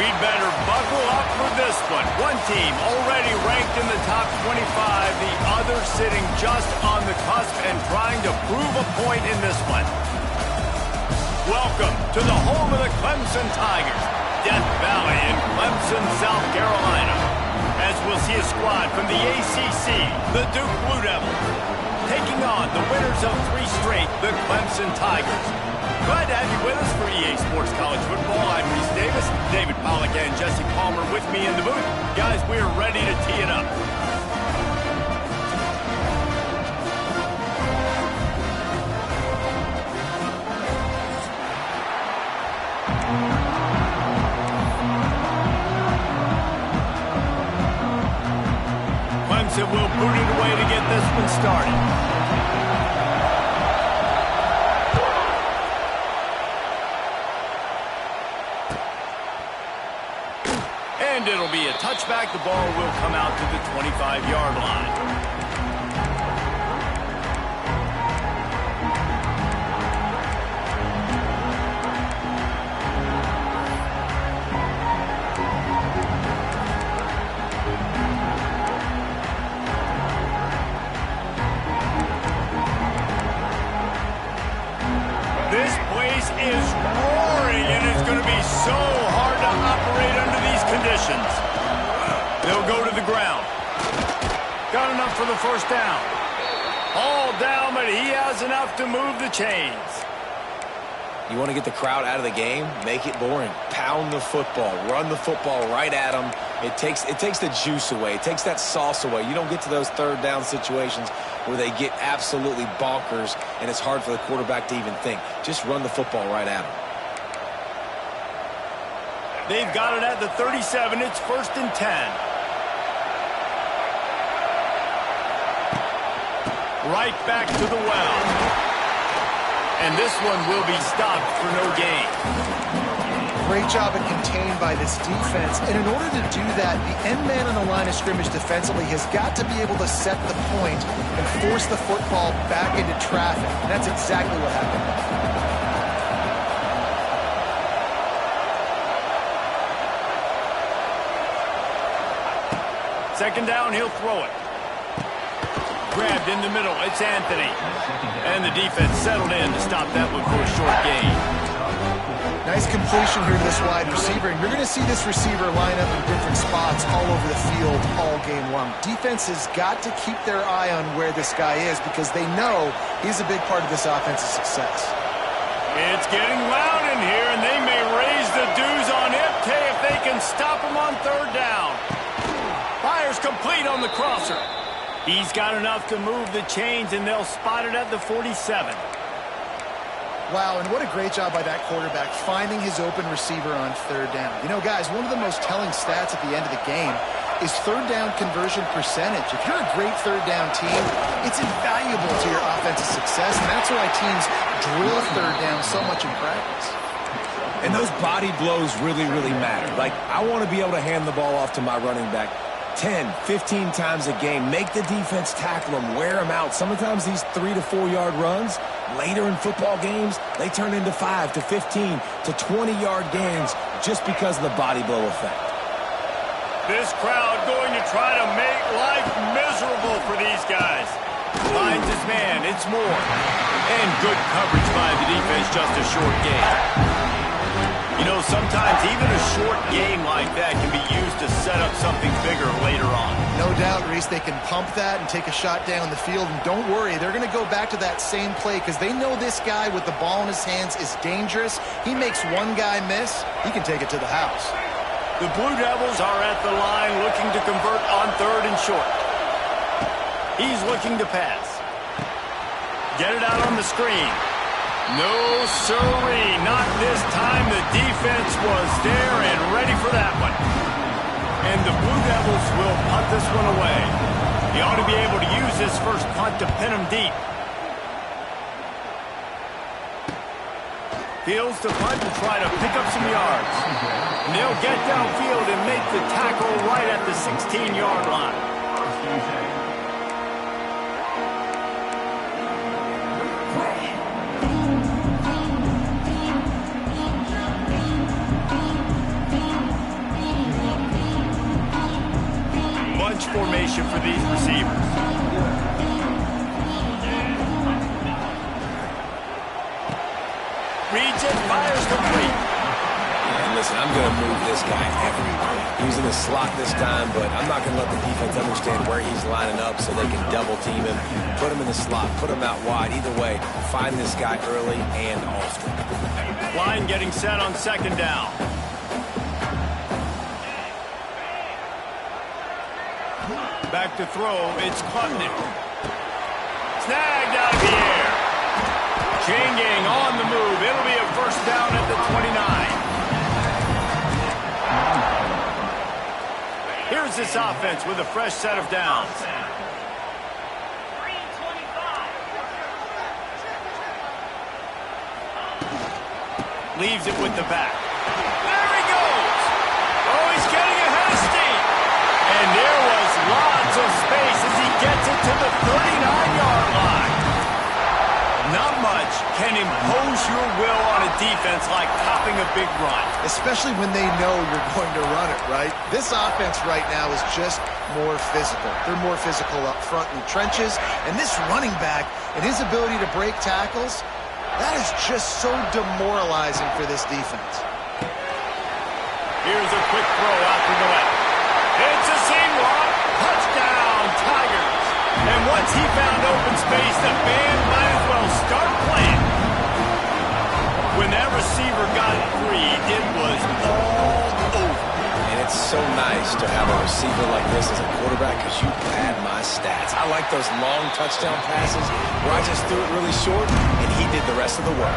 We'd better buckle up for this one. One team already ranked in the top 25, the other sitting just on the cusp and trying to prove a point in this one. Welcome to the home of the Clemson Tigers, Death Valley in Clemson, South Carolina. As we'll see a squad from the ACC, the Duke Blue Devils, taking on the winners of 3 straight, the Clemson Tigers. Glad to have you with us for EA Sports College Football. I'm Reese Davis, David Pollack, and Jesse Palmer with me in the booth. Guys, we are ready to tee it up. Clemson will boot it away to get this one started. And it'll be a touchback. The ball will come out to the 25-yard line. This place is roaring, and it's going to be so hard to operate under these conditions. They'll go to the ground. Got enough for the first down. All down, but he has enough to move the chains. You want to get the crowd out of the game? Make it boring. Pound the football. Run the football right at them. It takes the juice away. It takes that sauce away. You don't get to those third down situations where they get absolutely bonkers and it's hard for the quarterback to even think. Just run the football right at them. They've got it at the 37. It's 1st and 10. Right back to the well. And this one will be stopped for no gain. Great job at contained by this defense. And in order to do that, the end man on the line of scrimmage defensively has got to be able to set the point and force the football back into traffic. And that's exactly what happened. Second down, he'll throw it. Grabbed in the middle, it's Anthony. And the defense settled in to stop that one for a short gain. Nice completion here to this wide receiver. And you're going to see this receiver line up in different spots all over the field all game long. Defense has got to keep their eye on where this guy is because they know he's a big part of this offense's success. It's getting loud in here, and they may raise the dues on Ipte if they can stop him on 3rd down. Fires complete on the crosser. He's got enough to move the chains, and they'll spot it at the 47. Wow, and what a great job by that quarterback finding his open receiver on 3rd down. You know, guys, one of the most telling stats at the end of the game is 3rd down conversion percentage. If you're a great 3rd down team, it's invaluable to your offensive success, and that's why teams drill 3rd down so much in practice. And those body blows really, really matter. Like, I want to be able to hand the ball off to my running back 10, 15 times a game. Make the defense tackle them, wear them out. Sometimes these 3 to 4 yard runs, later in football games, they turn into 5 to 15 to 20-yard gains just because of the body blow effect. This crowd going to try to make life miserable for these guys. Finds his man, it's Moore. And good coverage by the defense, just a short gain. You know, sometimes even a short game like that can be used to set up something bigger later on. No doubt, Reese, they can pump that and take a shot down the field. And don't worry, they're going to go back to that same play because they know this guy with the ball in his hands is dangerous. He makes one guy miss, he can take it to the house. The Blue Devils are at the line looking to convert on 3rd and short. He's looking to pass. Get it out on the screen. No, sirree, not this time. The defense was there and ready for that one. And the Blue Devils will punt this one away. He ought to be able to use this first punt to pin him deep. Fields to punt to try to pick up some yards. And they'll get downfield and make the tackle right at the 16-yard line. separation for these receivers. Reads it, fires complete. And listen, I'm going to move this guy everywhere. Using the slot this time, but I'm not going to let the defense understand where he's lining up so they can double team him. Put him in the slot, put him out wide. Either way, find this guy early and often. Line getting set on second down. Back to throw, it's Clemson. Snagged out of the air. Chain gang on the move. It'll be a first down at the 29. Here's this offense with a fresh set of downs. Leaves it with the back. There he goes. Oh, he's getting ahead of steam. And there was lots of space as he gets it to the 39-yard line. Not much can impose your will on a defense like topping a big run. Especially when they know you're going to run it, right? This offense right now is just more physical. They're more physical up front in the trenches. And this running back and his ability to break tackles, that is just so demoralizing for this defense. Here's a quick throw out to the left. It's a seam rock. Touchdown, Tigers. And once he found open space, the band might as well start playing. When that receiver got free, it was all over. And it's so nice to have a receiver like this as a quarterback because you pad my stats. I like those long touchdown passes where I just threw it really short and he did the rest of the work.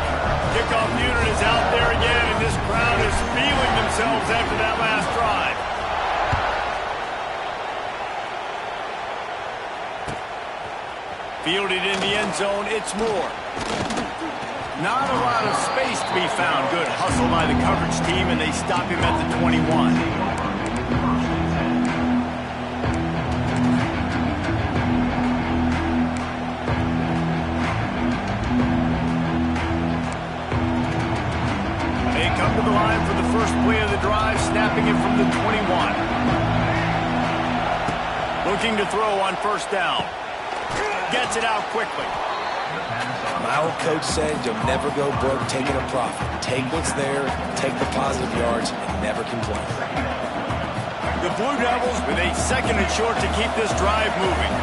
Kickoff unit is out there again, and this crowd is feeling themselves after that last drive. Fielded in the end zone, it's Moore. Not a lot of space to be found. Good hustle by the coverage team, and they stop him at the 21. They come to the line for the first play of the drive, snapping it from the 21. Looking to throw on first down. Gets it out quickly. My old coach said you'll never go broke taking a profit. Take what's there, take the positive yards, and never complain. The Blue Devils with a second and short to keep this drive moving.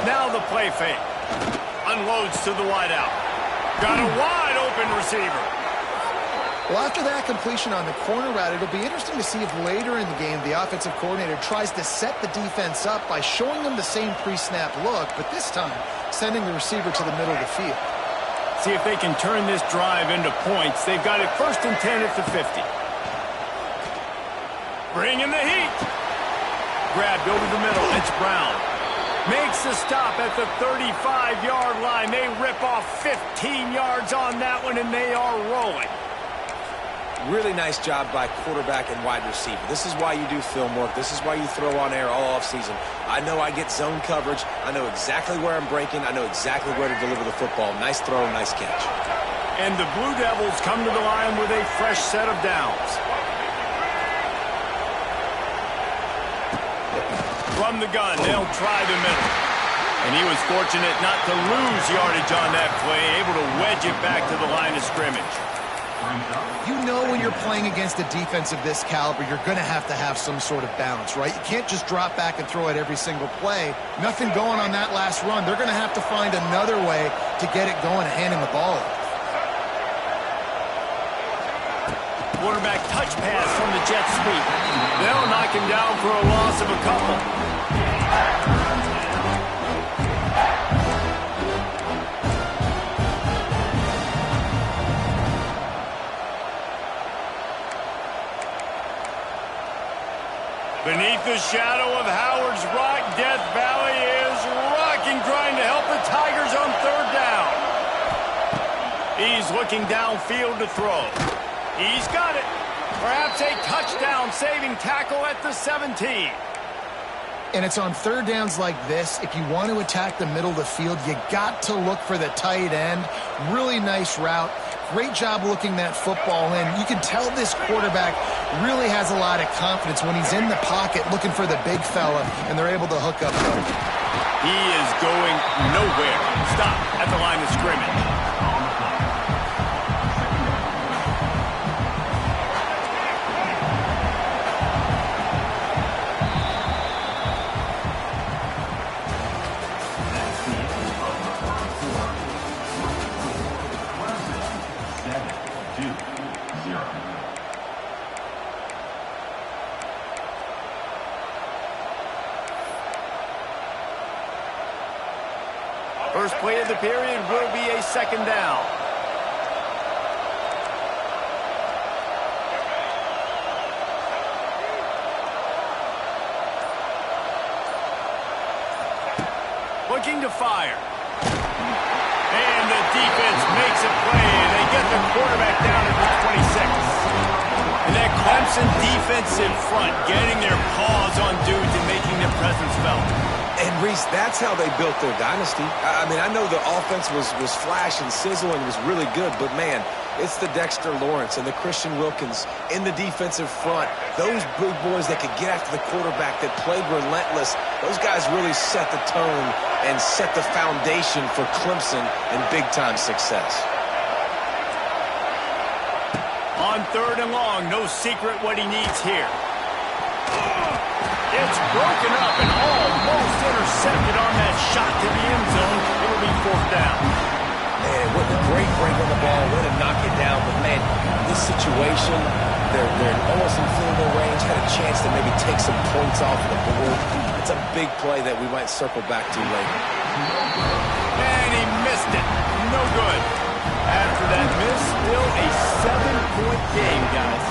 Now the play fake. Unloads to the wideout. Got a wide open receiver. Well, after that completion on the corner route, it'll be interesting to see if later in the game the offensive coordinator tries to set the defense up by showing them the same pre-snap look, but this time sending the receiver to the middle of the field. See if they can turn this drive into points. They've got it first and 10 at the 50. Bringing the heat. Grabbed over the middle. It's Brown. Makes the stop at the 35-yard line. They rip off 15 yards on that one, and they are rolling. Really nice job by quarterback and wide receiver. This is why you do film work. This is why you throw on air all offseason. I know I get zone coverage. I know exactly where I'm breaking. I know exactly where to deliver the football. Nice throw, nice catch. And the Blue Devils come to the line with a fresh set of downs. From the gun, they'll try the middle. And he was fortunate not to lose yardage on that play, able to wedge it back to the line of scrimmage. You know when you're playing against a defense of this caliber, you're going to have some sort of balance, right? You can't just drop back and throw it every single play. Nothing going on that last run. They're going to have to find another way to get it going and hand him the ball off. Quarterback touch pass from the jet sweep. They'll knock him down for a loss of a couple. Beneath the shadow of Howard's Rock, Death Valley is rocking, trying to help the Tigers on third down. He's looking downfield to throw. He's got it. Perhaps a touchdown-saving tackle at the 17. And it's on third downs like this. If you want to attack the middle of the field, you got to look for the tight end. Really nice route. great job looking that football in. You can tell this quarterback really has a lot of confidence when he's in the pocket looking for the big fella, and they're able to hook up. He is going nowhere. Stop at the line of scrimmage. First play of the period will be a second down. Looking to fire. And the defense makes a play, and they get the quarterback down at the 26. And that Clemson defensive front getting their paws on dudes and making their presence felt. And, Reese, that's how they built their dynasty. I mean, I know the offense was flash and sizzle and was really good, but, man, it's the Dexter Lawrence and the Christian Wilkins in the defensive front. Those big boys that could get after the quarterback, that played relentless, those guys really set the tone and set the foundation for Clemson and big-time success. On third and long, no secret what he needs here. It's broken up and almost intercepted on that shot to the end zone. It'll be fourth down. Man, what a great break on the ball. Way to knock it down. But, man, this situation, they're almost in field goal range. Had a chance to maybe take some points off of the board. It's a big play that we might circle back to later. And he missed it. No good. After that miss, still a 7-point game, guys.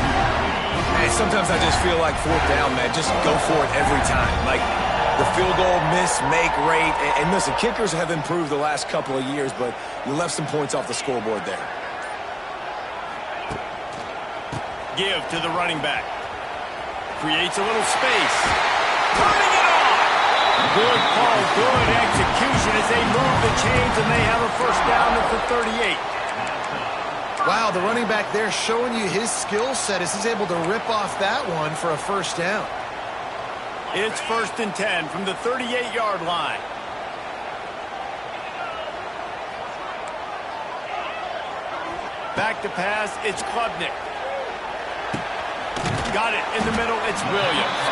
And sometimes I just feel like fourth down, man. Just go for it every time. Like the field goal miss, make rate. And listen, kickers have improved the last couple of years, but you left some points off the scoreboard there. Give to the running back. Creates a little space. Turning it on. Good call, good execution as they move the chains, and they have a first down at the 38. Wow, the running back there showing you his skill set as he's able to rip off that one for a first down. It's 1st and 10 from the 38-yard line. Back to pass, it's Klubnik. Got it in the middle, it's Williams.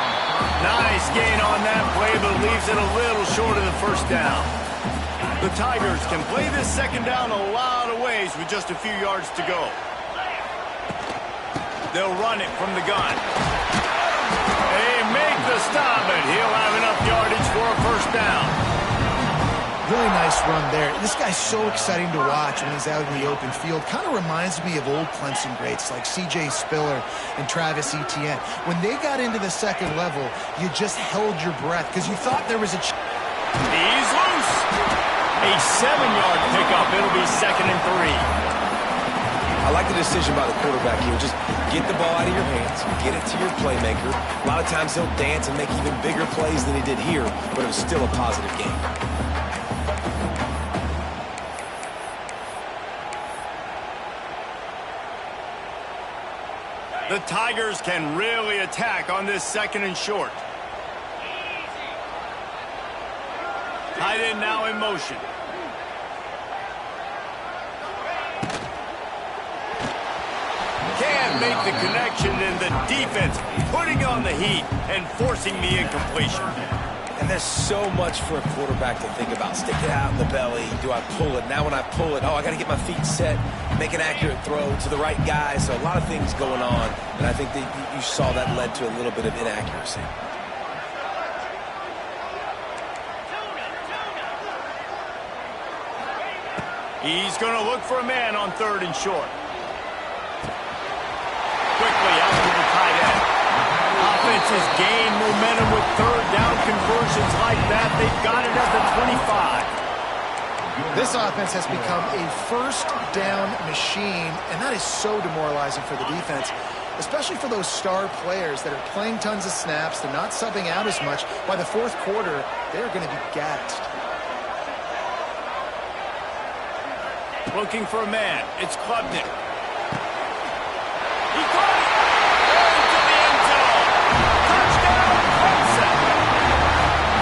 Nice gain on that play, but leaves it a little short of the first down. The Tigers can play this second down a lot of ways with just a few yards to go. They'll run it from the gun. They make the stop, and he'll have enough yardage for a first down. Really nice run there. This guy's so exciting to watch when he's out in the open field. Kind of reminds me of old Clemson greats like C.J. Spiller and Travis Etienne. When they got into the second level, you just held your breath because you thought there was a chance. He's loose. A 7-yard pickup. It'll be 2nd and 3. I like the decision by the quarterback here. Just get the ball out of your hands, get it to your playmaker. A lot of times he'll dance and make even bigger plays than he did here, but it was still a positive game. The Tigers can really attack on this 2nd and short. Tight end now in motion. Can't make the connection, and the defense putting on the heat and forcing the incompletion. And there's so much for a quarterback to think about. Stick it out in the belly. Do I pull it? Now when I pull it, I got to get my feet set, make an accurate throw to the right guy. So a lot of things going on, and I think that you saw that led to a little bit of inaccuracy. He's going to look for a man on 3rd and short. Quickly out to the tight end. Offenses gain momentum with 3rd down conversions like that. They've got it at the 25. This offense has become a first down machine, and that is so demoralizing for the defense, especially for those star players that are playing tons of snaps. They're not subbing out as much. By the 4th quarter, they're going to be gassed. Looking for a man. It's Klubnik. He caught it. Into the end zone. Touchdown, Clemson.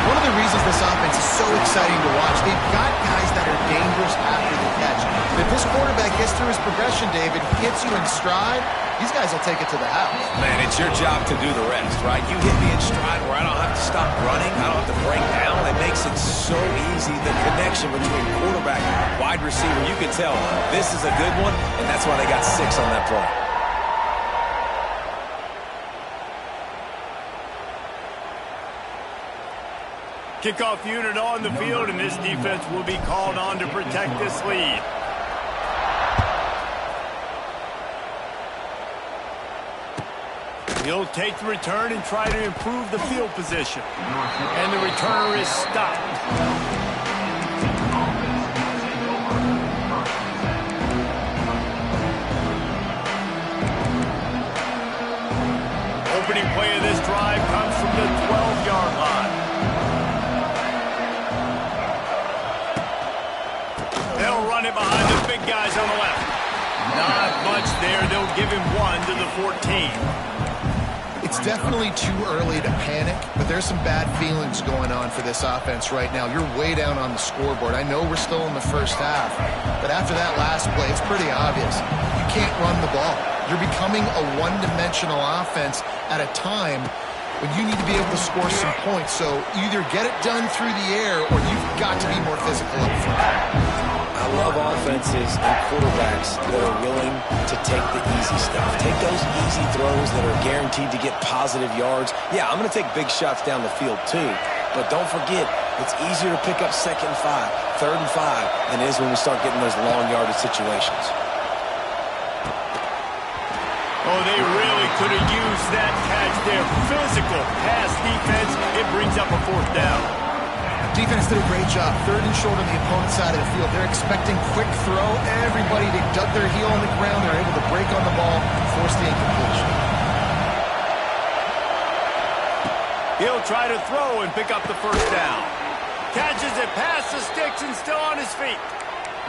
One of the reasons this offense is so exciting to watch, they've got guys that are dangerous after the catch. But if this quarterback gets through his progression, David, gets you in stride, these guys will take it to the house. Man, it's your job to do the rest, right? You hit me in stride where I don't have to stop running. I don't have to break down. It makes it so easy. The connection between quarterback and wide receiver, you can tell this is a good one, and that's why they got 6 on that play. Kickoff unit on the field, and this defense will be called on to protect this lead. He'll take the return and try to improve the field position. And the returner is stopped. Opening play of this drive comes from the 12-yard line. They'll run it behind the big guys on the left. Not much there. They'll give him 1 to the 14. It's definitely too early to panic, but there's some bad feelings going on for this offense right now. You're way down on the scoreboard. I know we're still in the first half, but after that last play, it's pretty obvious. You can't run the ball. You're becoming a one-dimensional offense at a time when you need to be able to score some points. So either get it done through the air or you've got to be more physical up front. I love offenses and quarterbacks that are willing to take the easy stuff. Take those easy throws that are guaranteed to get positive yards. Yeah, I'm going to take big shots down the field too. But don't forget, it's easier to pick up 2nd and 5, 3rd and 5 than it is when we start getting those long yardage situations. Oh, they really could have used that catch there. Physical pass defense. It brings up a 4th down. Defense did a great job. 3rd and short on the opponent's side of the field. They're expecting quick throw. Everybody, they dug their heel on the ground. They're able to break on the ball, force the incompletion. He'll try to throw and pick up the 1st down. Catches it past the sticks and still on his feet.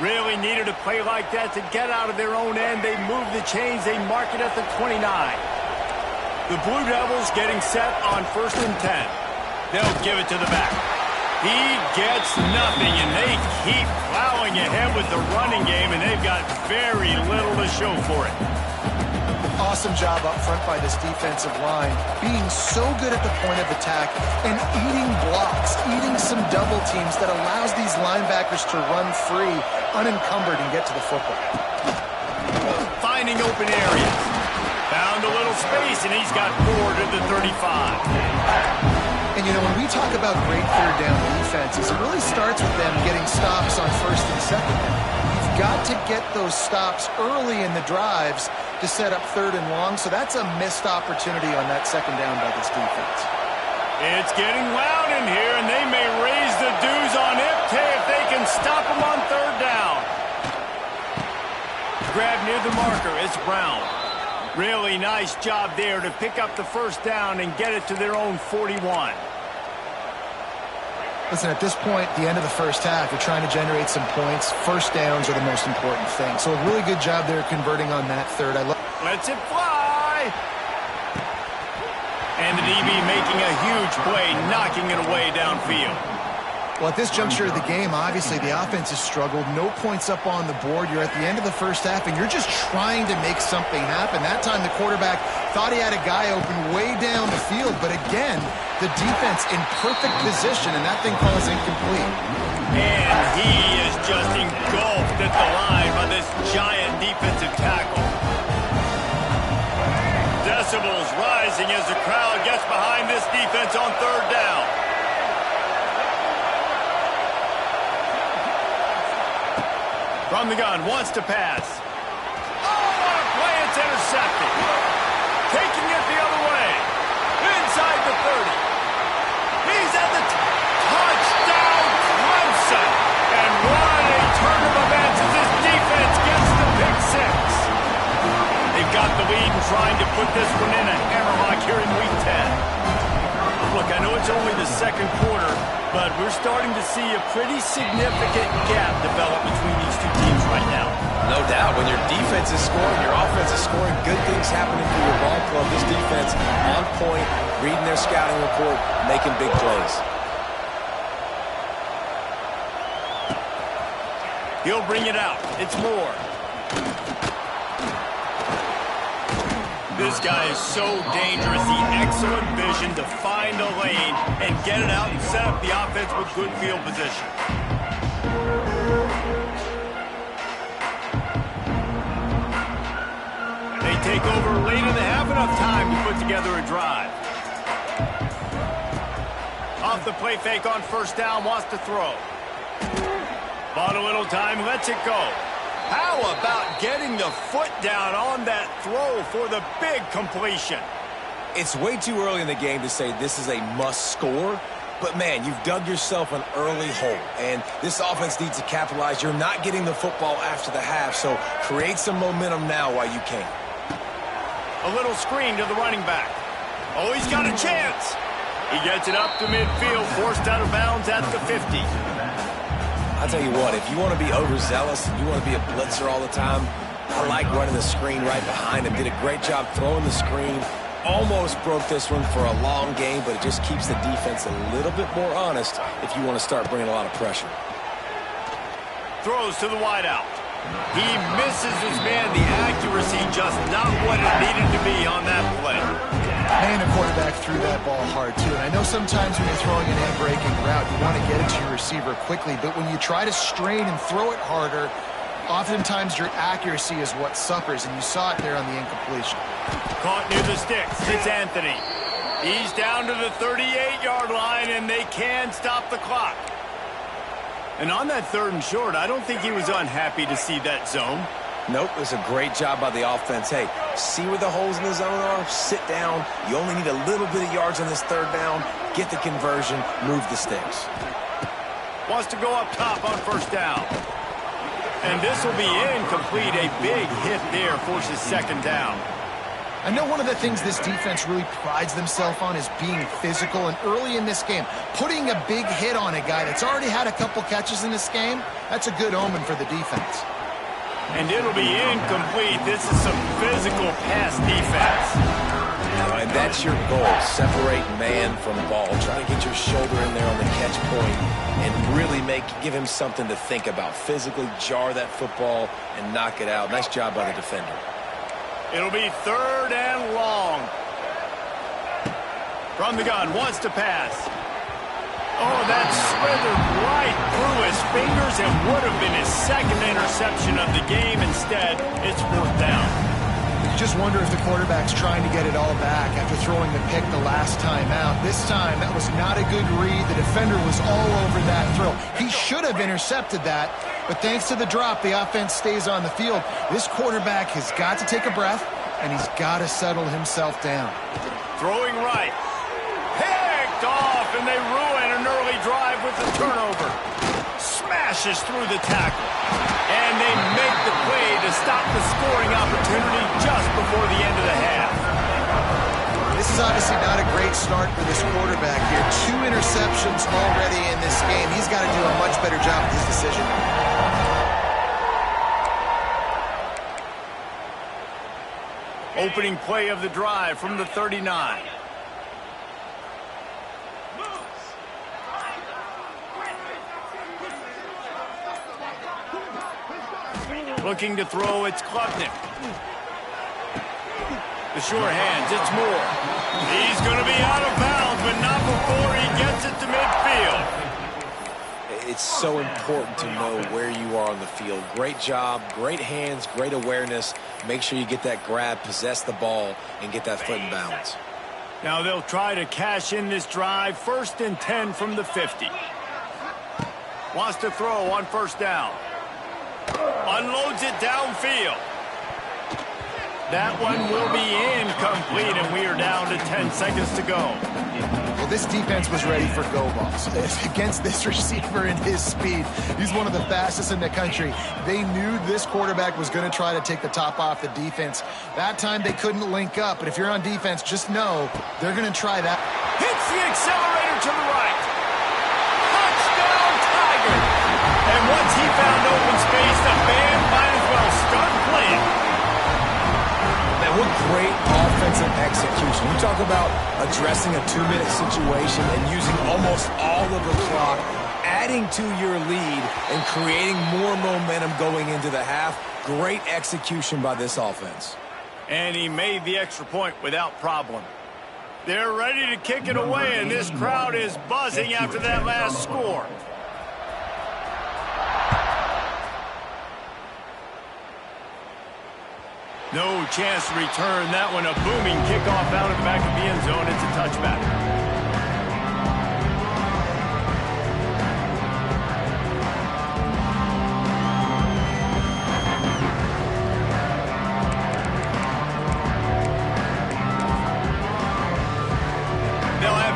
Really needed a play like that to get out of their own end. They move the chains. They mark it at the 29. The Blue Devils getting set on 1st and 10. They'll give it to the back. He gets nothing, and they keep plowing ahead with the running game, and they've got very little to show for it. Awesome job up front by this defensive line, being so good at the point of attack and eating blocks, eating some double teams that allows these linebackers to run free, unencumbered, and get to the football. Finding open areas. Found a little space, and he's got 4 to the 35. And, you know, when we talk about great 3rd down defenses, it really starts with them getting stops on 1st and 2nd down. You've got to get those stops early in the drives to set up 3rd and long, so that's a missed opportunity on that 2nd down by this defense. It's getting loud in here, and they may raise the dues on Ipte if they can stop him on 3rd down. Grab near the marker, it's Brown. Really nice job there to pick up the 1st down and get it to their own 41. Listen, at this point, the end of the first half, you're trying to generate some points. 1st downs are the most important thing. So a really good job there converting on that 3rd. Lets it fly. And the DB making a huge play, knocking it away downfield. Well, at this juncture of the game, obviously the offense has struggled. No points up on the board. You're at the end of the first half, and you're just trying to make something happen. That time the quarterback thought he had a guy open way down the field, but again, the defense in perfect position, and that thing calls incomplete. And he is just engulfed at the line by this giant defensive tackle. Decibels rising as the crowd gets behind this defense on 3rd down. From the gun, wants to pass. Oh, what a play, it's intercepted. Taking it the other way. Inside the 30. He's at the touchdown, Clemson. And what a turn of events as this defense gets the pick 6. They've got the lead and trying to put this one in a hammerlock here in week 10. Look, I know it's only the 2nd quarter, But we're starting to see a pretty significant gap develop between these two teams right now. No doubt. When your defense is scoring, your offense is scoring, good things happening for your ball club. This defense on point, reading their scouting report, making big plays. He'll bring it out. It's Moore. This guy is so dangerous. The excellent vision to find a lane and get it out and set up the offense with good field position. They take over late in the half, enough time to put together a drive. Off the play fake on first down, wants to throw. Bought a little time, lets it go. How about getting the foot down on that throw for the big completion? It's way too early in the game to say this is a must score, but man, you've dug yourself an early hole, and this offense needs to capitalize. You're not getting the football after the half, so create some momentum now while you can. A little screen to the running back. Oh, he's got a chance. He gets it up to midfield, forced out of bounds at the 50. I'll tell you what, if you want to be overzealous and you want to be a blitzer all the time, I like running the screen right behind him. Did a great job throwing the screen. Almost broke this one for a long game, but it just keeps the defense a little bit more honest if you want to start bringing a lot of pressure. Throws to the wideout. He misses his man. The accuracy just not what it needed to be on that play. Man, the quarterback threw that ball hard, too. And I know sometimes when you're throwing an in-breaking route, you want to get it to your receiver quickly. But when you try to strain and throw it harder, oftentimes your accuracy is what suffers. And you saw it there on the incompletion. Caught near the sticks. It's Anthony. He's down to the 38-yard line, and they can stop the clock. And on that 3rd and short, I don't think he was unhappy to see that zone. Nope, it was a great job by the offense. Hey, see where the holes in the zone are? Sit down. You only need a little bit of yards on this 3rd down. Get the conversion. Move the sticks. Wants to go up top on first down. And this will be incomplete. A big hit there forces 2nd down. I know one of the things this defense really prides themselves on is being physical, and early in this game, putting a big hit on a guy that's already had a couple catches in this game, that's a good omen for the defense. And it'll be incomplete. This is some physical pass defense. And that's your goal. Separate man from ball. Try to get your shoulder in there on the catch point and really give him something to think about. Physically jar that football and knock it out. Nice job by the defender. It'll be 3rd and long. From the gun, wants to pass. Oh, that slithered right through his fingers and would have been his 2nd interception of the game. Instead, it's 4th down. You just wonder if the quarterback's trying to get it all back after throwing the pick the last time out. This time, that was not a good read. The defender was all over that throw. He should have intercepted that, but thanks to the drop, the offense stays on the field. This quarterback has got to take a breath, and he's got to settle himself down. Throwing right. Picked off, and they ruin an early drive with the turnover. Smashes through the tackle. And they make the play to stop the scoring opportunity just before the end of the half. This is obviously not a great start for this quarterback here. 2 interceptions already in this game. He's got to do a much better job with his decision. Opening play of the drive from the 39. Looking to throw, it's Klubnik. The sure hands, it's Moore. He's going to be out of bounds, but not before he gets it to midfield. It's so important to know where you are on the field. Great job, great hands, great awareness. Make sure you get that grab, possess the ball, and get that foot in bounds. Now they'll try to cash in this drive. 1st and 10 from the 50. Wants to throw on first down. Unloads it downfield. That one will be incomplete, and we are down to 10 seconds to go. Well, this defense was ready for go balls. Against this receiver and his speed, he's one of the fastest in the country. They knew this quarterback was going to try to take the top off the defense. That time they couldn't link up, but if you're on defense, just know they're going to try that. Hits the accelerator to the right. execution. You talk about addressing a 2-minute situation and using almost all of the clock, adding to your lead and creating more momentum going into the half. Great execution by this offense. And he made the extra point without problem. They're ready to kick it away, and this crowd is buzzing after that last score. No chance to return that one. A booming kickoff out of the back of the end zone. It's a touchback.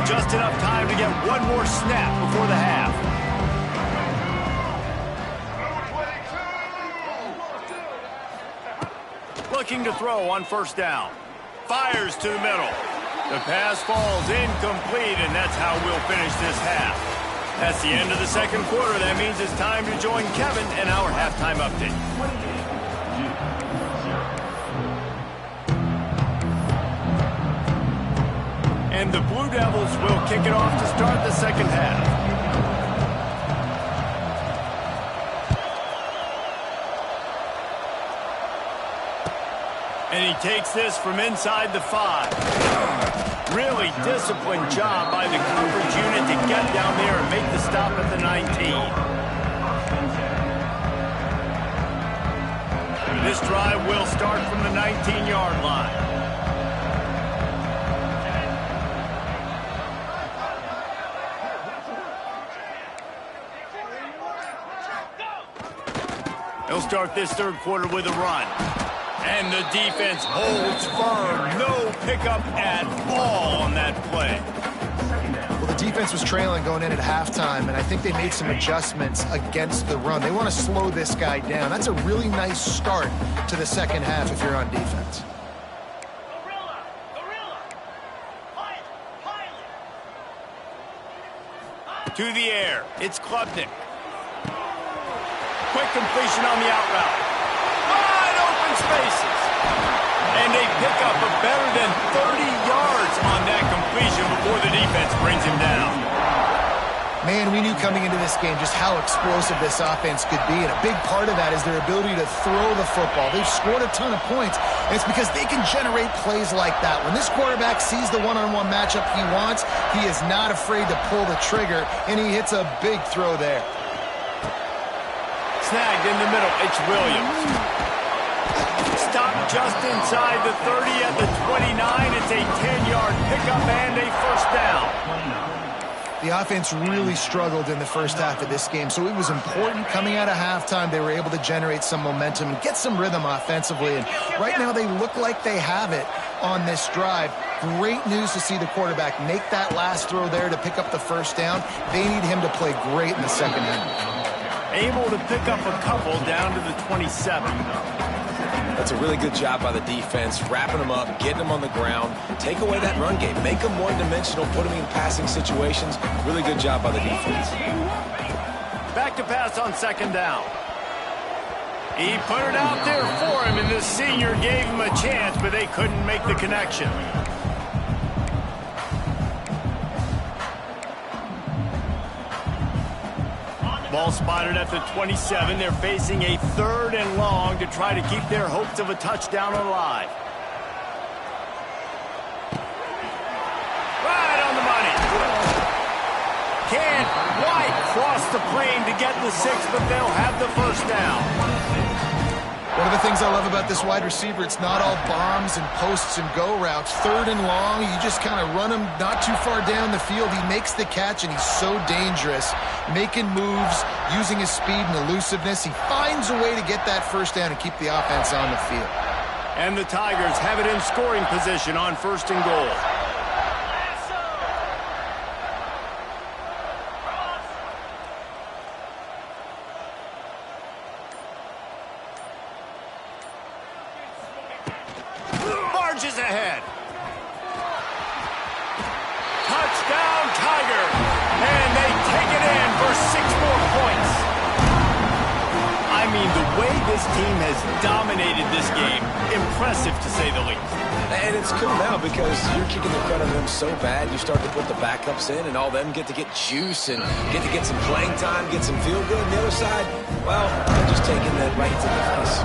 Just enough time to get one more snap before the half. Looking to throw on first down. Fires to the middle. The pass falls incomplete, and that's how we'll finish this half. That's the end of the second quarter. That means it's time to join Kevin and our halftime update. And the Blue Devils will kick it off to start the second half. And he takes this from inside the 5. Really disciplined job by the coverage unit to get down there and make the stop at the 19. This drive will start from the 19-yard line. He'll start this third quarter with a run. And the defense holds firm. No pickup at all on that play. Well, the defense was trailing going in at halftime, and I think they made some adjustments against the run. They want to slow this guy down. That's a really nice start to the second half if you're on defense. To the air. It's Klubnik. Quick completion on the out route. Wide open spaces. And they pick up a better than 30 yards on that completion before the defense brings him down. Man, we knew coming into this game just how explosive this offense could be, and a big part of that is their ability to throw the football. They've scored a ton of points, and it's because they can generate plays like that. When this quarterback sees the one-on-one matchup he wants, he is not afraid to pull the trigger, and he hits a big throw there. Snagged in the middle. It's Williams. Stopped just inside the 30 at the 29. It's a 10-yard pickup and a first down. The offense really struggled in the first half of this game, so it was important coming out of halftime they were able to generate some momentum and get some rhythm offensively. And right now they look like they have it on this drive. Great news to see the quarterback make that last throw there to pick up the first down. They need him to play great in the second half. Able to pick up a couple down to the 27. That's a really good job by the defense, wrapping them up, getting them on the ground, take away that run game, make them one-dimensional, put them in passing situations. Really good job by the defense. Back to pass on second down. He put it out there for him, and the senior gave him a chance, but they couldn't make the connection. Ball spotted at the 27. They're facing a 3rd and long to try to keep their hopes of a touchdown alive. Right on the money. Can't quite cross the plane to get the 6, but they'll have the first down. One of the things I love about this wide receiver, it's not all bombs and posts and go routes. 3rd and long, you just kind of run him not too far down the field. He makes the catch, and he's so dangerous, making moves, using his speed and elusiveness. He finds a way to get that first down and keep the offense on the field. And the Tigers have it in scoring position on 1st and goal. Marches ahead. Touchdown, Tiger. And they take it in for 6 more points. I mean, the way This team has dominated this game. Impressive, to say the least. And it's cool now because you're kicking the crud on them so bad, you start to put the backups in, and all them get to get juice and get some playing time, get some feel good. And the other side, well, they're just taking that right to the face.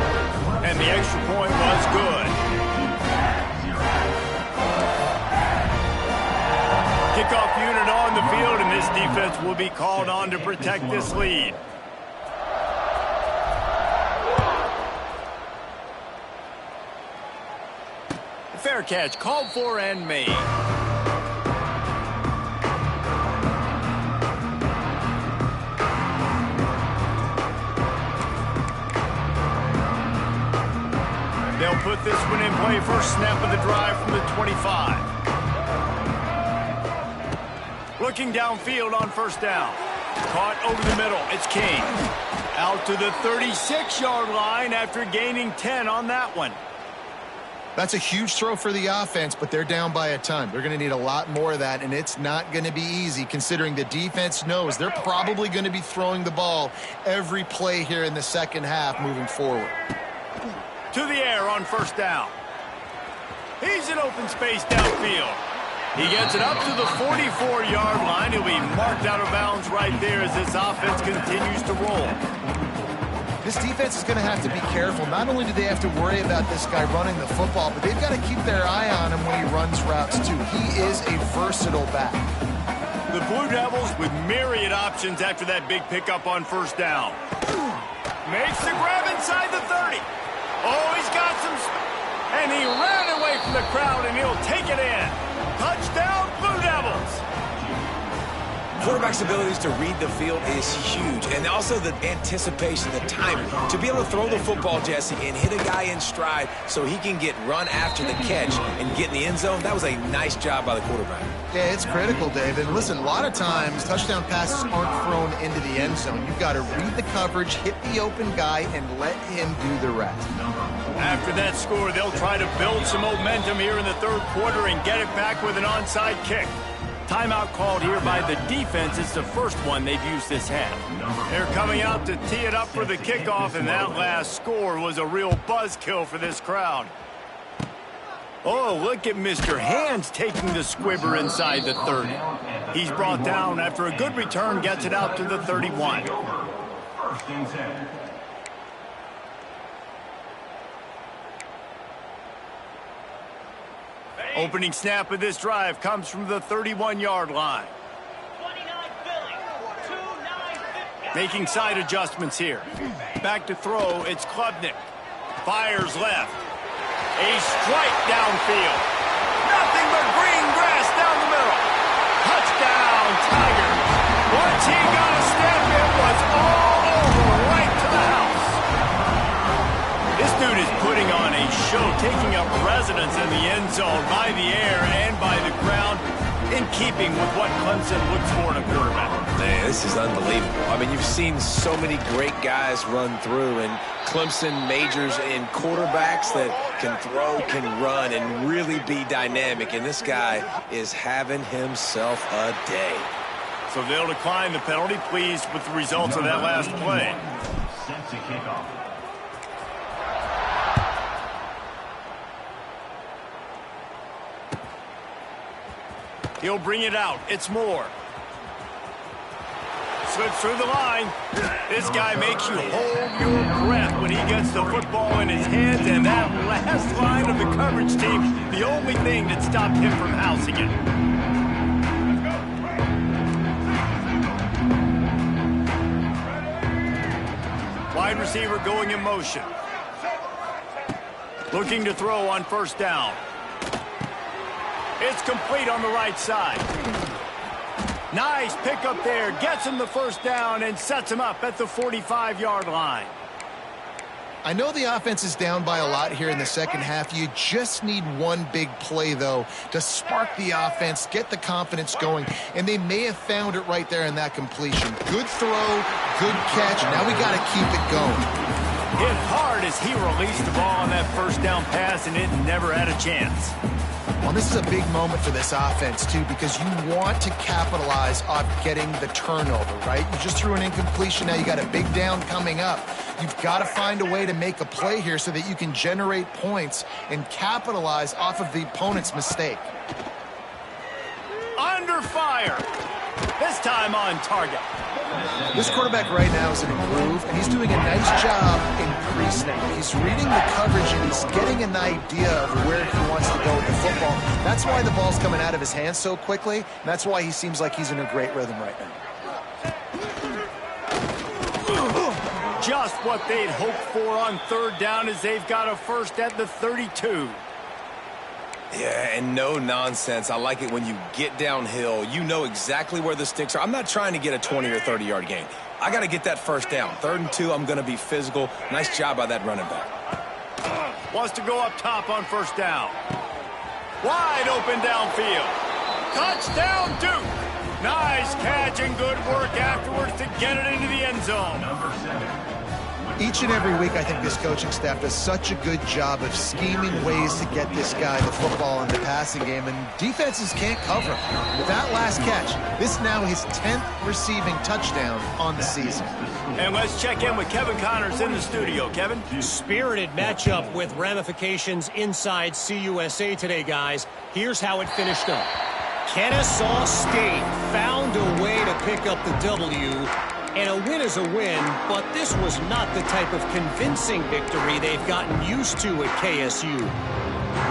And the extra point was good. Kickoff unit on the field, and this defense will be called on to protect this lead. Fair catch, called for and made. They'll put this one in play. First snap of the drive from the 25. Looking downfield on first down. Caught over the middle. It's King. Out to the 36-yard line after gaining 10 on that one. That's a huge throw for the offense, but they're down by a ton. They're going to need a lot more of that, and it's not going to be easy considering the defense knows they're probably going to be throwing the ball every play here in the second half moving forward. To the air on first down. He's in open space downfield. He gets it up to the 44-yard line. He'll be marked out of bounds right there as this offense continues to roll. This defense is going to have to be careful. Not only do they have to worry about this guy running the football, but they've got to keep their eye on him when he runs routes too. He is a versatile back. The Blue Devils with myriad options after that big pickup on first down. Makes the grab inside the 30. Oh, he's got some... And he ran away from the crowd, and he'll take it in. Touchdown, Blue Devils. Quarterback's abilities to read the field is huge, and also the anticipation, the timing. To be able to throw the football, Jesse, and hit a guy in stride so he can get run after the catch and get in the end zone, that was a nice job by the quarterback. Yeah, it's critical, Dave. And listen, a lot of times touchdown passes aren't thrown into the end zone. You've got to read the coverage, hit the open guy, and let him do the rest. After that score, they'll try to build some momentum here in the third quarter and get it back with an onside kick. Timeout called here by the defense. It's the first one they've used this half. They're coming out to tee it up for the kickoff, and that last score was a real buzzkill for this crowd. Oh, look at Mr. Hands taking the squibber inside the 30. He's brought down after a good return, gets it out to the 31. First and 10. Opening snap of this drive comes from the 31-yard line. Making side adjustments here. Back to throw, it's Klubnik. Fires left. A strike downfield. Nothing but green grass down the middle. Touchdown, Tigers. Once he got a step, it was all over right to the house. This dude is putting on a show, taking up residence in the end zone by the air and by the ground, in keeping with what Clemson looks for in a quarterback. Man, this is unbelievable. I mean, you've seen so many great guys run through, and Clemson majors in quarterbacks that can throw, can run, and really be dynamic. And this guy is having himself a day. So they'll decline the penalty, pleased with the results of that last play. Set to kick off. He'll bring it out. It's Moore. Slips through the line. This guy makes you hold your breath when he gets the football in his hands, and that last line of the coverage team, the only thing that stopped him from housing it. Wide receiver going in motion. Looking to throw on first down. It's complete on the right side. Nice pickup there. Gets him the first down and sets him up at the 45-yard line. I know the offense is down by a lot here in the second half. You just need one big play, though, to spark the offense, get the confidence going, and they may have found it right there in that completion. Good throw, good catch. Now we got to keep it going. Hit hard as he released the ball on that first down pass, and it never had a chance. Well, this is a big moment for this offense, too, because you want to capitalize on getting the turnover, right? You just threw an incompletion. Now you got a big down coming up. You've got to find a way to make a play here so that you can generate points and capitalize off of the opponent's mistake. Under fire. This time on target. This quarterback right now is in a groove, and he's doing a nice job in pre-snap. He's reading the coverage, and he's getting an idea of where he wants to go with the football. That's why the ball's coming out of his hands so quickly, and that's why he seems like he's in a great rhythm right now. Just what they'd hoped for on third down as they've got a first at the 32. Yeah, and no nonsense. I like it when you get downhill. You know exactly where the sticks are. I'm not trying to get a 20 or 30-yard gain. I got to get that first down. 3rd and 2, I'm going to be physical. Nice job by that running back. Wants to go up top on first down. Wide open downfield. Touchdown, Duke. Nice catch and good work afterwards to get it into the end zone. Number 7. Each and every week, I think this coaching staff does such a good job of scheming ways to get this guy the football in the passing game, and defenses can't cover him. With that last catch, this now his 10th receiving touchdown on the season. And let's check in with Kevin Connors in the studio. Kevin? Spirited matchup with ramifications inside CUSA today, guys. Here's how it finished up. Kennesaw State found a way to pick up the W. And a win is a win, but this was not the type of convincing victory they've gotten used to at KSU.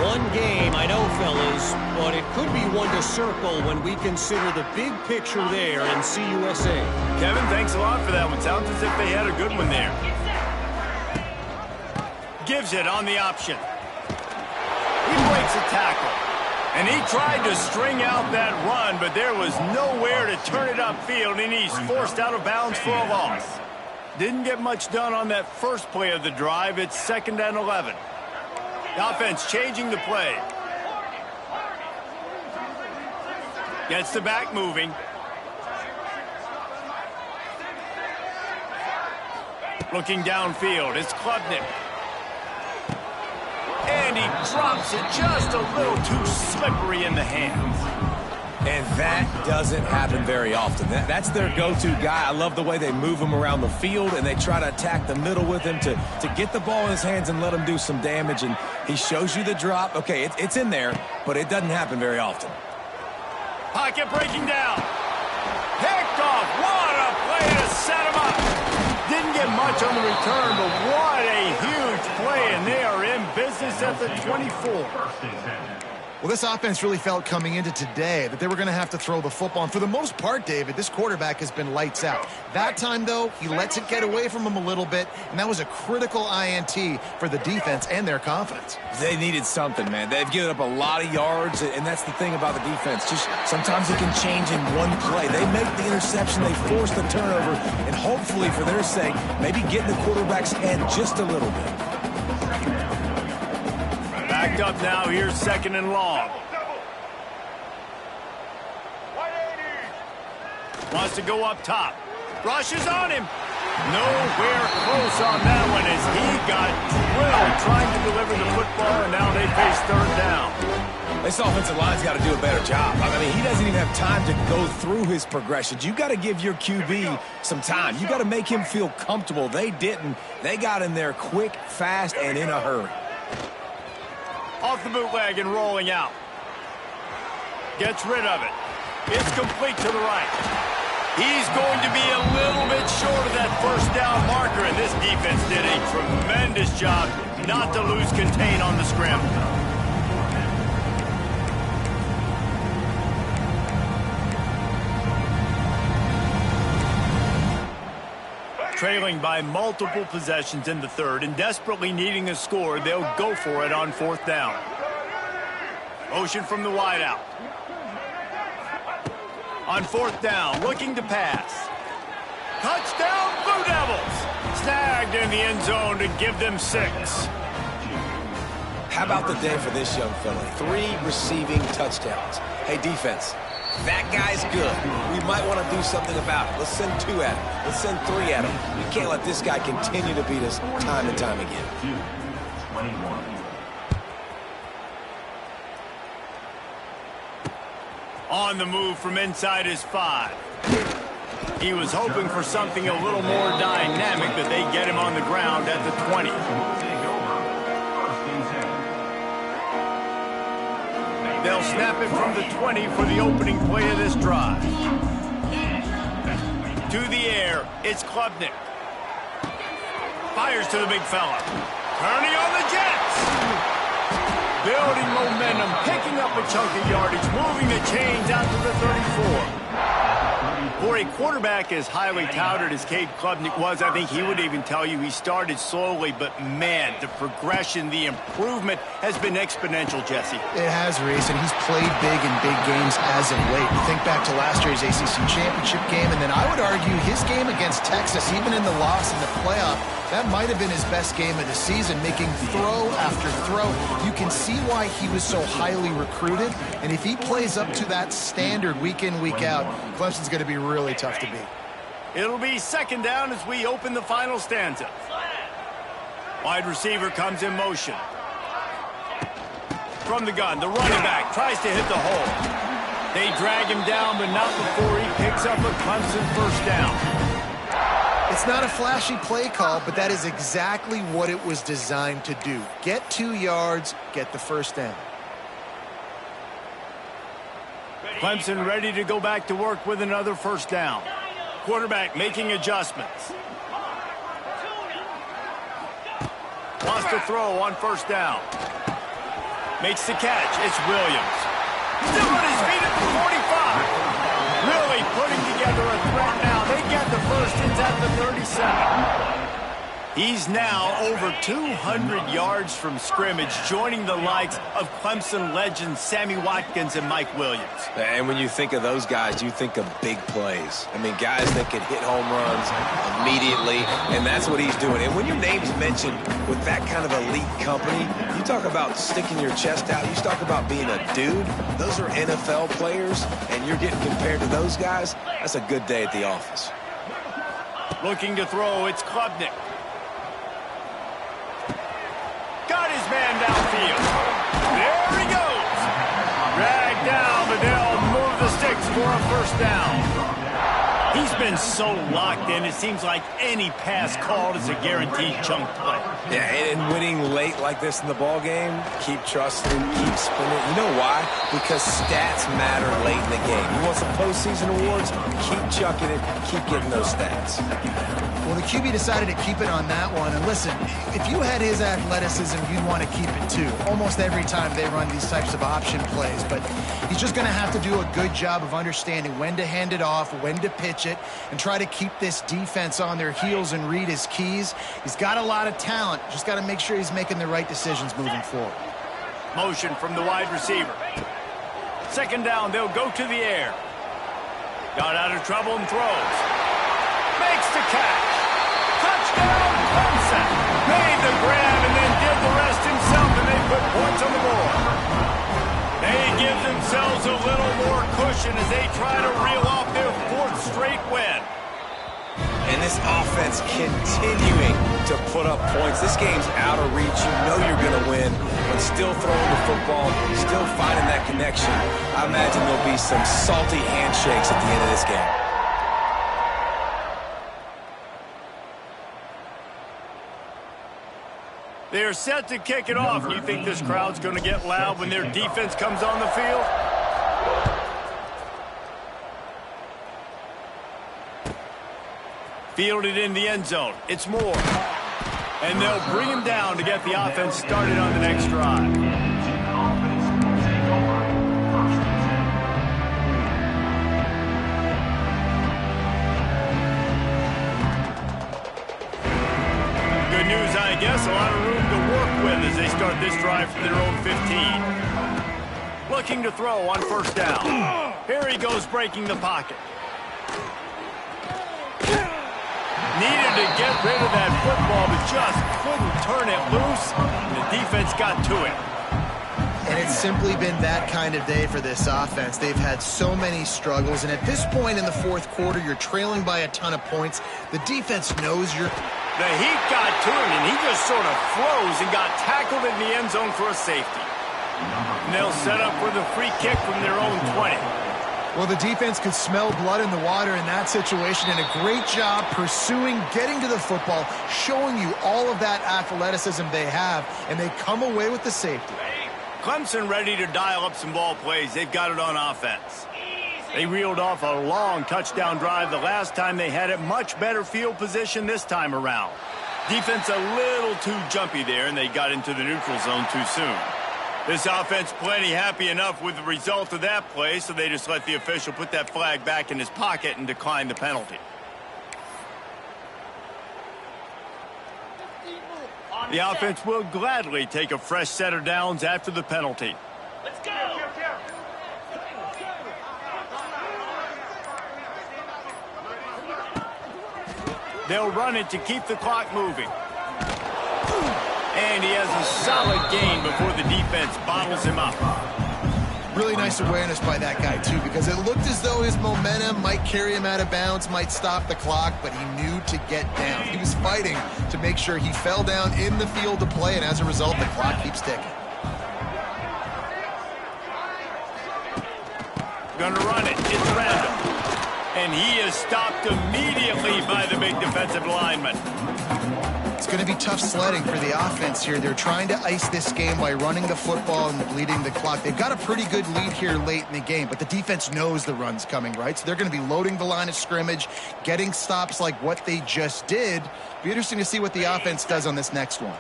One game, I know, fellas, but it could be one to circle when we consider the big picture there in CUSA. Kevin, thanks a lot for that one. Sounds as if they had a good one there. Gives it on the option. He breaks a tackle. And he tried to string out that run, but there was nowhere to turn it upfield, and he's forced out of bounds for a loss. Didn't get much done on that first play of the drive. It's 2nd and 11. The offense changing the play. Gets the back moving. Looking downfield, it's Klubnik. And he drops it just a little too slippery in the hands. And that doesn't happen very often. That's their go-to guy. I love the way they move him around the field, and they try to attack the middle with him to get the ball in his hands and let him do some damage. And he shows you the drop. Okay, it's in there, but it doesn't happen very often. Pocket breaking down. Picked off. What a play to set him up. Didn't get much on the return, but what a huge play, and they are in business at the 24. Well, this offense really felt coming into today that they were going to have to throw the football. And for the most part, David, this quarterback has been lights out. That time, though, he lets it get away from him a little bit, and that was a critical INT for the defense and their confidence. They needed something, man. They've given up a lot of yards, and that's the thing about the defense. Just sometimes it can change in one play. They make the interception, they force the turnover, and hopefully, for their sake, maybe get in the quarterback's head just a little bit. Backed up now. Here's 2nd and long. Wants to go up top. Rushes on him. Nowhere close on that one as he got drilled trying to deliver the football, and now they face 3rd down. This offensive line's got to do a better job. I mean, he doesn't even have time to go through his progressions. You got to give your QB some time. You got to make him feel comfortable. They didn't. They got in there quick, fast, and in a hurry. Off the bootleg and rolling out. Gets rid of it. It's complete to the right. He's going to be a little bit short of that first down marker, and this defense did a tremendous job not to lose contain on the scramble. Trailing by multiple possessions in the 3rd and desperately needing a score, they'll go for it on 4th down. Motion from the wideout. On 4th down, looking to pass. Touchdown, Blue Devils! Snagged in the end zone to give them 6. How about the day for this young fella? 3 receiving touchdowns. Hey, defense. That guy's good. We might want to do something about it. Let's send 2 at him. Let's send 3 at him. We can't let this guy continue to beat us time and time again. 21. On the move from inside his 5. He was hoping for something a little more dynamic, but they get him on the ground at the 20. They'll snap it from the 20 for the opening play of this drive. To the air, it's Klubnik. Fires to the big fella. Turning on the Jets. Building momentum, picking up a chunk of yardage, moving the chains out to the 34. For a quarterback as highly touted as Cade Klubnik was, I think he would even tell you he started slowly, but man, the progression, the improvement has been exponential, Jesse. It has, Reese, and he's played big in big games as of late. You think back to last year's ACC championship game, and then I would argue his game against Texas, even in the loss in the playoff, that might have been his best game of the season, making throw after throw. You can see why he was so highly recruited, and if he plays up to that standard week in, week out, Clemson's going to be really tough to beat. It'll be second down as we open the final stanza. Wide receiver comes in motion. From the gun, the running back tries to hit the hole. They drag him down, but not before he picks up a Clemson first down. It's not a flashy play call, but that is exactly what it was designed to do. Get 2 yards, get the first down. Clemson ready to go back to work with another first down. Quarterback making adjustments. Wants to throw on first down. Makes the catch. It's Williams. Still on his feet at the 45. Really putting together a threat now. They get the first. It's at the 37. He's now over 200 yards from scrimmage, joining the likes of Clemson legends Sammy Watkins and Mike Williams. And when you think of those guys, you think of big plays. I mean, guys that can hit home runs immediately, and that's what he's doing. And when your name's mentioned with that kind of elite company, you talk about sticking your chest out, you talk about being a dude. Those are NFL players, and you're getting compared to those guys. That's a good day at the office. Looking to throw, it's Klubnik. Got his man downfield. There he goes. Dragged down, but they'll move the sticks for a first down. He's been so locked in, it seems like any pass called is a guaranteed chunk play. Yeah, and winning late like this in the ball game, keep trusting, keep spinning. You know why? Because stats matter late in the game. You want some postseason awards? Keep chucking it, keep getting those stats. Well, the QB decided to keep it on that one. And listen, if you had his athleticism, you'd want to keep it too. Almost every time they run these types of option plays. But he's just going to have to do a good job of understanding when to hand it off, when to pitch it, and try to keep this defense on their heels and read his keys. He's got a lot of talent. Just got to make sure he's making the right decisions moving forward. Motion from the wide receiver. Second down, they'll go to the air. Got out of trouble and throws. Makes the catch. Touchdown, Clemson. Made the grab and then did the rest himself, and they put points on the board. They give themselves a little more cushion as they try to reel off their fourth straight win. And this offense continuing to put up points. This game's out of reach. You know you're going to win, but still throwing the football, still finding that connection. I imagine there'll be some salty handshakes at the end of this game. They are set to kick it off. You think this crowd's going to get loud when their defense comes on the field? Fielded in the end zone. It's Moore. And they'll bring him down to get the offense started on the next drive. Good news, I guess. A lot of room to work with as they start this drive from their own 15. Looking to throw on first down. Here he goes breaking the pocket. Needed to get rid of that football, but just couldn't turn it loose. And the defense got to it. And it's simply been that kind of day for this offense. They've had so many struggles, and at this point in the fourth quarter, you're trailing by a ton of points. The defense knows you're... The heat got to him, and he just sort of froze and got tackled in the end zone for a safety. And they'll set up for the free kick from their own 20. Well, the defense could smell blood in the water in that situation, and a great job pursuing, getting to the football, showing you all of that athleticism they have, and they come away with the safety. Clemson ready to dial up some ball plays. They've got it on offense. They reeled off a long touchdown drive the last time they had it. Much better field position this time around. Defense a little too jumpy there, and they got into the neutral zone too soon. This offense plenty happy enough with the result of that play, so they just let the official put that flag back in his pocket and decline the penalty. The offense will gladly take a fresh set of downs after the penalty. Let's go! They'll run it to keep the clock moving. And he has a solid gain before the defense bottles him up. Really nice awareness by that guy, too, because it looked as though his momentum might carry him out of bounds, might stop the clock, but he knew to get down. He was fighting to make sure he fell down in the field to play, and as a result, the clock keeps ticking. Gonna run it. It's random. And he is stopped immediately by the big defensive lineman. It's going to be tough sledding for the offense here. They're trying to ice this game by running the football and bleeding the clock. They've got a pretty good lead here late in the game, but the defense knows the run's coming, right? So they're going to be loading the line of scrimmage, getting stops like what they just did. Be interesting to see what the offense does on this next one.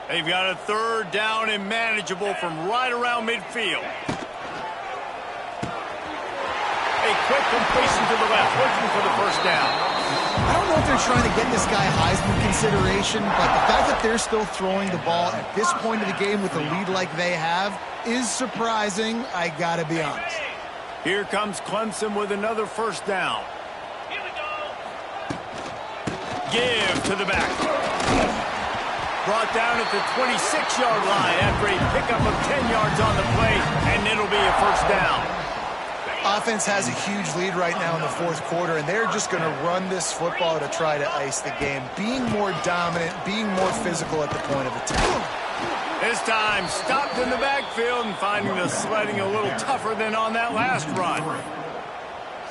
They've got a third down and manageable from right around midfield. A quick completion to the left, looking for the first down. I don't know if they're trying to get this guy Heisman consideration, but the fact that they're still throwing the ball at this point of the game with a lead like they have is surprising, I gotta be honest. Here comes Clemson with another first down. Here we go! Give to the back. Brought down at the 26-yard line after a pickup of 10 yards on the play, and it'll be a first down. Offense has a huge lead right now in the fourth quarter, and they're just going to run this football to try to ice the game, being more dominant, being more physical at the point of attack. This time, stopped in the backfield and finding the sledding a little tougher than on that last run.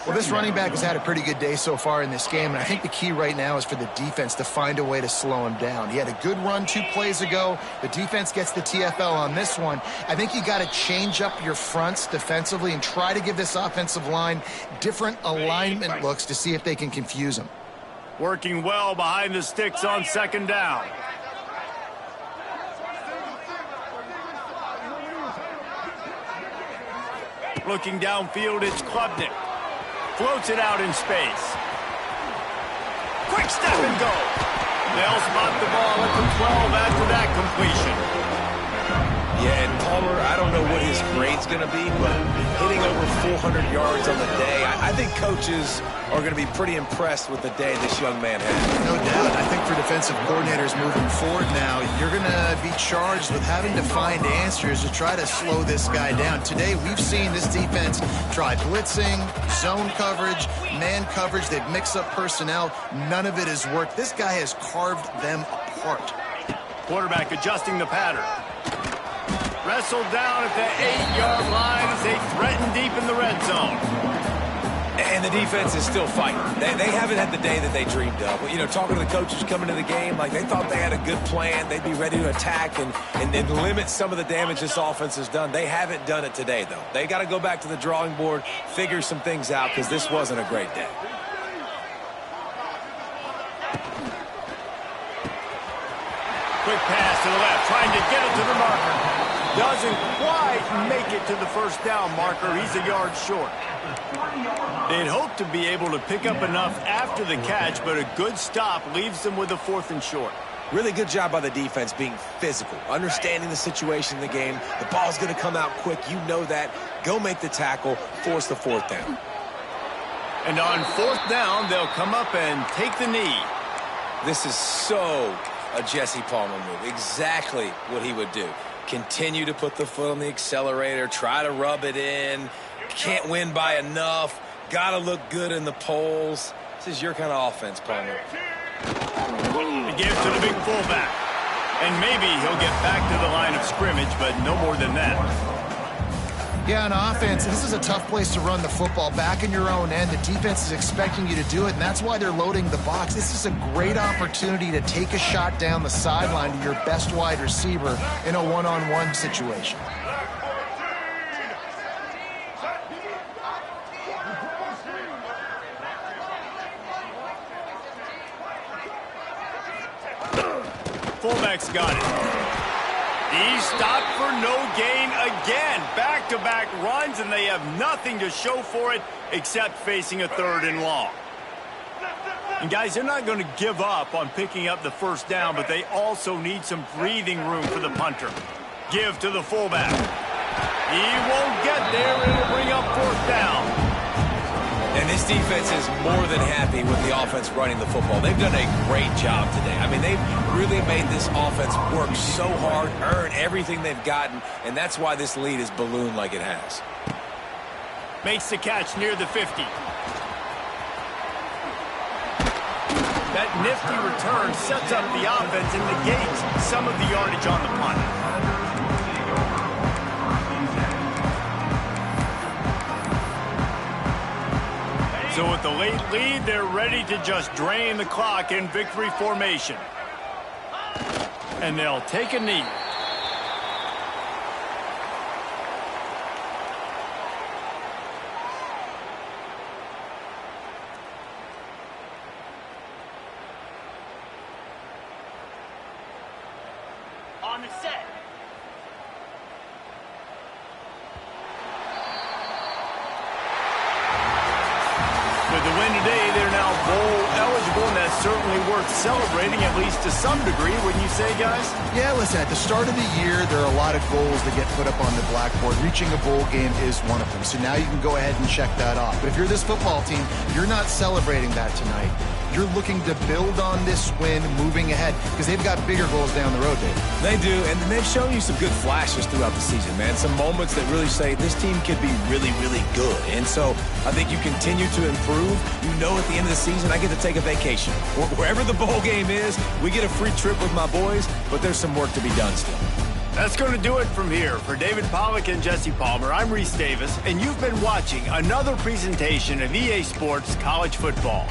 Well, this running back has had a pretty good day so far in this game, and I think the key right now is for the defense to find a way to slow him down. He had a good run 2 plays ago. The defense gets the TFL on this one. I think you got to change up your fronts defensively and try to give this offensive line different alignment looks to see if they can confuse him. Working well behind the sticks on second down. Looking downfield, it's Klubnik. Floats it out in space. Quick step and go. They'll spot the ball at the 12 after that completion. Yeah, and Palmer, I don't know what his grade's going to be, but hitting over 400 yards on the day, I think coaches are going to be pretty impressed with the day this young man had. No doubt. I think for defensive coordinators moving forward now, you're going to be charged with having to find answers to try to slow this guy down. Today, we've seen this defense try blitzing, zone coverage, man coverage. They've mixed up personnel. None of it has worked. This guy has carved them apart. Quarterback adjusting the pattern. Wrestled down at the 8-yard line as they threaten deep in the red zone. And the defense is still fighting. They haven't had the day that they dreamed of. You know, talking to the coaches coming to the game, like they thought they had a good plan. They'd be ready to attack and limit some of the damage this offense has done. They haven't done it today, though. They got to go back to the drawing board, figure some things out, because this wasn't a great day. Quick pass to the left, trying to get it to the marker. Doesn't quite make it to the first down marker. He's a yard short. They'd hoped to be able to pick up enough after the catch, but a good stop leaves them with a 4th and short. Really good job by the defense being physical, understanding the situation in the game. The ball's going to come out quick. You know that. Go make the tackle, force the 4th down. And on 4th down, they'll come up and take the knee. This is so a Jesse Palmer move. Exactly what he would do. Continue to put the foot on the accelerator, try to rub it in. Can't win by enough. Got to look good in the polls. This is your kind of offense, Palmer. He gives to the big fullback. And maybe he'll get back to the line of scrimmage, but no more than that. Yeah, on offense, this is a tough place to run the football. Back in your own end, the defense is expecting you to do it, and that's why they're loading the box. This is a great opportunity to take a shot down the sideline to your best wide receiver in a one-on-one situation. Fullback's got it. He's stopped for no gain again. Back-to-back runs, and they have nothing to show for it except facing a 3rd and long. And, guys, they're not going to give up on picking up the first down, but they also need some breathing room for the punter. Give to the fullback. He won't get there. It'll bring up 4th down. And this defense is more than happy with the offense running the football. They've done a great job today. I mean, they've really made this offense work so hard, earn everything they've gotten, and that's why this lead is ballooned like it has. Makes the catch near the 50. That nifty return sets up the offense and negates some of the yardage on the punt. So with the late lead, they're ready to just drain the clock in victory formation. And they'll take a knee. On the set. With the win today, they're now bowl eligible, and that's certainly worth celebrating, at least to some degree, wouldn't you say, guys? Yeah, listen, at the start of the year, there are a lot of goals that get put up on the blackboard. Reaching a bowl game is one of them, so now you can go ahead and check that off. But if you're this football team, you're not celebrating that tonight. You're looking to build on this win moving ahead because they've got bigger goals down the road, Dave. They do, and they've shown you some good flashes throughout the season, man. Some moments that really say this team could be really, really good. And so I think you continue to improve. You know at the end of the season, I get to take a vacation. Wherever the bowl game is, we get a free trip with my boys, but there's some work to be done still. That's going to do it from here. For David Pollack and Jesse Palmer, I'm Reese Davis, and you've been watching another presentation of EA Sports College Football.